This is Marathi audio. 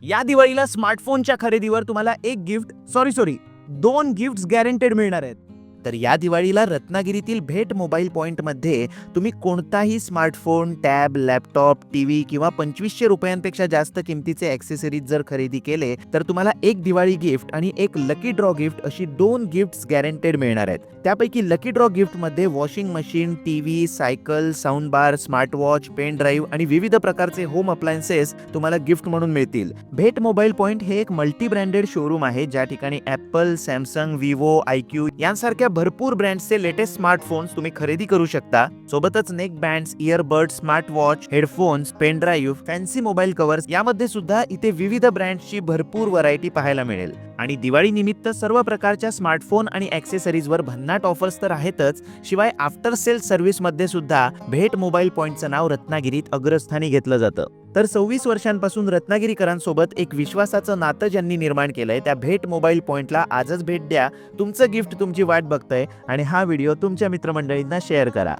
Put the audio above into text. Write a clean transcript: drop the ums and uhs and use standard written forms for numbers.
या दिवाळीला स्मार्टफोनच्या खरेदीवर तुम्हाला दोन गिफ्ट्स गॅरंटेड मिळणार आहेत. तर या दिवाळीला रत्नागिरीतील भेट मोबाईल पॉइंटमध्ये तुम्ही कोणताही स्मार्टफोन, टॅब, लॅपटॉप, टीव्ही किंवा 2500 रुपयांपेक्षा जास्त किमतीचे ॲक्सेसरीज जर खरेदी केले तर तुम्हाला एक दिवाळी गिफ्ट आणि एक लकी ड्रॉ गिफ्ट अशी 2 गिफ्ट्स गॅरंटेड मिळणार आहेत. त्यापैकी लकी ड्रॉ गिफ्टमध्ये washing machine, TV, cycle, sound bar, smart watch, pen drive आणि विविध प्रकारचे होम अप्लायन्सेस तुम्हाला गिफ्ट म्हणून मिळतील. भेट मोबाईल पॉइंट हे एक मल्टी ब्रँडेड शोरूम आहे ज्या ठिकाणी ॲपल, सॅमसंग, विवो, आयक्यू यांसारख्या भरपूर ब्रँड्सचे लेटेस्ट स्मार्टफोन्स तुम्ही खरेदी करू शकता. सोबतच neck bands, earbuds, smart watch, headphones, pen drive, fancy mobile covers यामध्ये सुद्धा इथे विविध ब्रँड्सची भरपूर व्हरायटी पाहायला मिळेल. आणि दिवाळी निमित्त सर्व प्रकारच्या स्मार्टफोन आणि ॲक्सेसरीजवर भन्नाट ऑफर्स तर आहेतच, शिवाय आफ्टर सेल सर्व्हिसमध्ये सुद्धा भेट मोबाईल पॉइंटचं नाव रत्नागिरीत अग्रस्थानी घेतलं जातं. तर 26 वर्षांपासून रत्नागिरीकरांसोबत एक विश्वासाचं नातं ज्यांनी निर्माण केलंय त्या भेट मोबाईल पॉइंटला आजच भेट द्या. तुमचं गिफ्ट तुमची वाट बघतंय आणि हा व्हिडिओ तुमच्या मित्रमंडळींना शेअर करा.